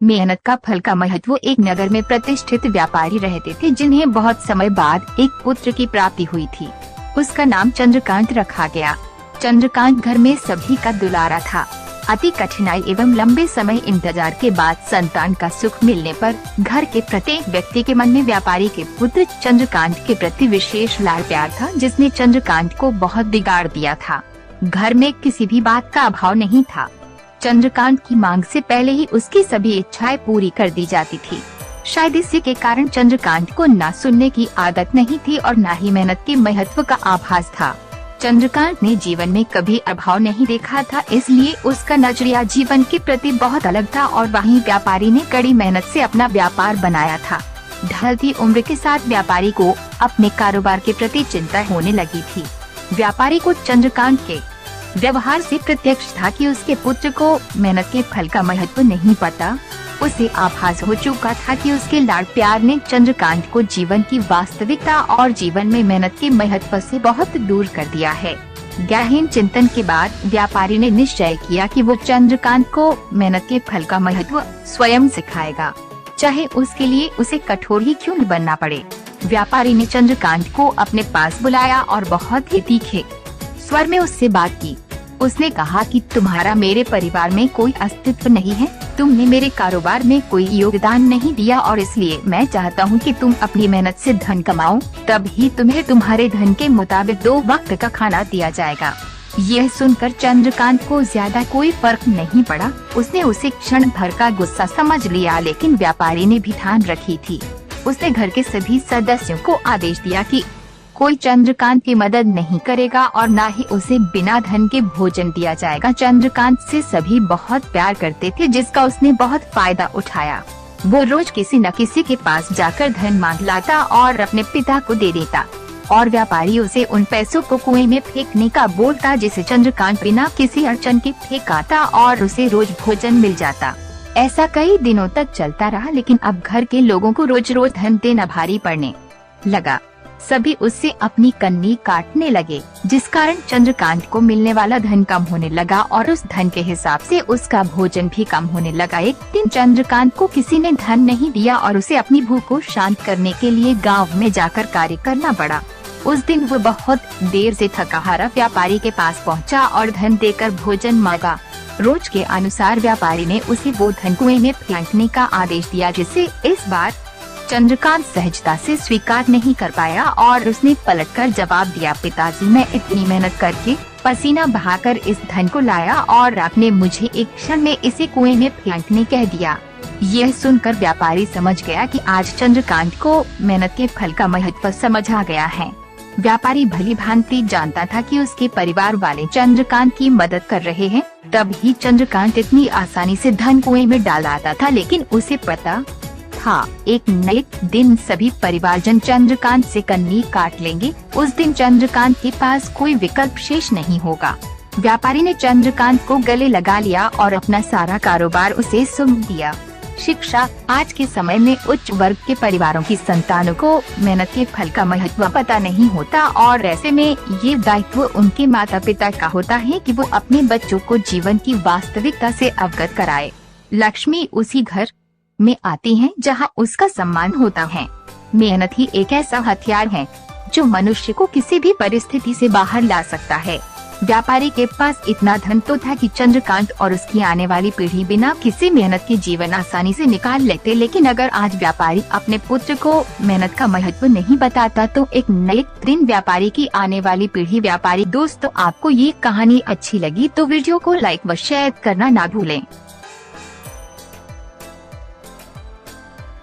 मेहनत का फल का महत्व। एक नगर में प्रतिष्ठित व्यापारी रहते थे जिन्हें बहुत समय बाद एक पुत्र की प्राप्ति हुई थी। उसका नाम चंद्रकांत रखा गया। चंद्रकांत घर में सभी का दुलारा था। अति कठिनाई एवं लंबे समय इंतजार के बाद संतान का सुख मिलने पर घर के प्रत्येक व्यक्ति के मन में व्यापारी के पुत्र चंद्रकांत के प्रति विशेष लाड़ प्यार था, जिसने चंद्रकांत को बहुत बिगाड़ दिया था। घर में किसी भी बात का अभाव नहीं था। चंद्रकांत की मांग से पहले ही उसकी सभी इच्छाएं पूरी कर दी जाती थी। शायद इसी के कारण चंद्रकांत को ना सुनने की आदत नहीं थी और ना ही मेहनत के महत्व का आभास था। चंद्रकांत ने जीवन में कभी अभाव नहीं देखा था, इसलिए उसका नजरिया जीवन के प्रति बहुत अलग था। और वहीं व्यापारी ने कड़ी मेहनत से अपना व्यापार बनाया था। ढलती उम्र के साथ व्यापारी को अपने कारोबार के प्रति चिंता होने लगी थी। व्यापारी को चंद्रकांत के व्यवहार से प्रत्यक्ष था कि उसके पुत्र को मेहनत के फल का महत्व नहीं पता। उसे आभास हो चुका था कि उसके लाड़ प्यार ने चंद्रकांत को जीवन की वास्तविकता और जीवन में मेहनत के महत्व से बहुत दूर कर दिया है। गहन चिंतन के बाद व्यापारी ने निश्चय किया कि वो चंद्रकांत को मेहनत के फल का महत्व स्वयं सिखाएगा, चाहे उसके लिए उसे कठोर ही क्यों न बनना पड़े। व्यापारी ने चंद्रकांत को अपने पास बुलाया और बहुत ही तीखे स्वर में उससे बात की। उसने कहा कि तुम्हारा मेरे परिवार में कोई अस्तित्व नहीं है, तुमने मेरे कारोबार में कोई योगदान नहीं दिया और इसलिए मैं चाहता हूँ कि तुम अपनी मेहनत से धन कमाओ, तब ही तुम्हें तुम्हारे धन के मुताबिक 2 वक्त का खाना दिया जाएगा। यह सुनकर चंद्रकांत को ज्यादा कोई फर्क नहीं पड़ा। उसने उसे क्षण भर का गुस्सा समझ लिया, लेकिन व्यापारी ने भी ठान रखी थी। उसने घर के सभी सदस्यों को आदेश दिया कि कोई चंद्रकांत की मदद नहीं करेगा और न ही उसे बिना धन के भोजन दिया जाएगा। चंद्रकांत से सभी बहुत प्यार करते थे, जिसका उसने बहुत फायदा उठाया। वो रोज किसी न किसी के पास जाकर धन मांग लाता और अपने पिता को दे देता और व्यापारी उसे उन पैसों को कुएं में फेंकने का बोलता, जिसे चंद्रकांत बिना किसी अड़चन के फेंकाता और उसे रोज भोजन मिल जाता। ऐसा कई दिनों तक चलता रहा, लेकिन अब घर के लोगों को रोज रोज धन देना भारी पड़ने लगा। सभी उससे अपनी कन्नी काटने लगे, जिस कारण चंद्रकांत को मिलने वाला धन कम होने लगा और उस धन के हिसाब से उसका भोजन भी कम होने लगा। एक दिन चंद्रकांत को किसी ने धन नहीं दिया और उसे अपनी भूख को शांत करने के लिए गांव में जाकर कार्य करना पड़ा। उस दिन वो बहुत देर से थका हारा व्यापारी के पास पहुंचा और धन देकर भोजन मांगा। रोज के अनुसार व्यापारी ने उसे वो धन कुएं में फेंकने का आदेश दिया, जिसे इस बार चंद्रकांत सहजता से स्वीकार नहीं कर पाया और उसने पलटकर जवाब दिया, पिताजी, मैं इतनी मेहनत करके पसीना बहाकर इस धन को लाया और आपने मुझे एक क्षण में इसे कुएं में फेंकने कह दिया। यह सुनकर व्यापारी समझ गया कि आज चंद्रकांत को मेहनत के फल का महत्व समझ आ गया है। व्यापारी भली भांति जानता था कि उसके परिवार वाले चंद्रकांत की मदद कर रहे हैं, तब ही चंद्रकांत इतनी आसानी से धन कुएं में डाल आता था। लेकिन उसे पता था एक नए दिन सभी परिवारजन चंद्रकांत से कन्नी काट लेंगे। उस दिन चंद्रकांत के पास कोई विकल्प शेष नहीं होगा। व्यापारी ने चंद्रकांत को गले लगा लिया और अपना सारा कारोबार उसे सौंप दिया। शिक्षा। आज के समय में उच्च वर्ग के परिवारों की संतानों को मेहनत के फल का महत्व पता नहीं होता और ऐसे में ये दायित्व उनके माता पिता का होता है कि वो अपने बच्चों को जीवन की वास्तविकता से अवगत कराए। लक्ष्मी उसी घर में आती हैं जहां उसका सम्मान होता है। मेहनत ही एक ऐसा हथियार है जो मनुष्य को किसी भी परिस्थिति से बाहर ला सकता है। व्यापारी के पास इतना धन तो था कि चंद्रकांत और उसकी आने वाली पीढ़ी बिना किसी मेहनत के जीवन आसानी से निकाल लेते, लेकिन अगर आज व्यापारी अपने पुत्र को मेहनत का महत्व नहीं बताता तो एक नए दिन व्यापारी की आने वाली पीढ़ी व्यापारी। दोस्तों, आपको ये कहानी अच्छी लगी तो वीडियो को लाइक व शेयर करना ना भूलें।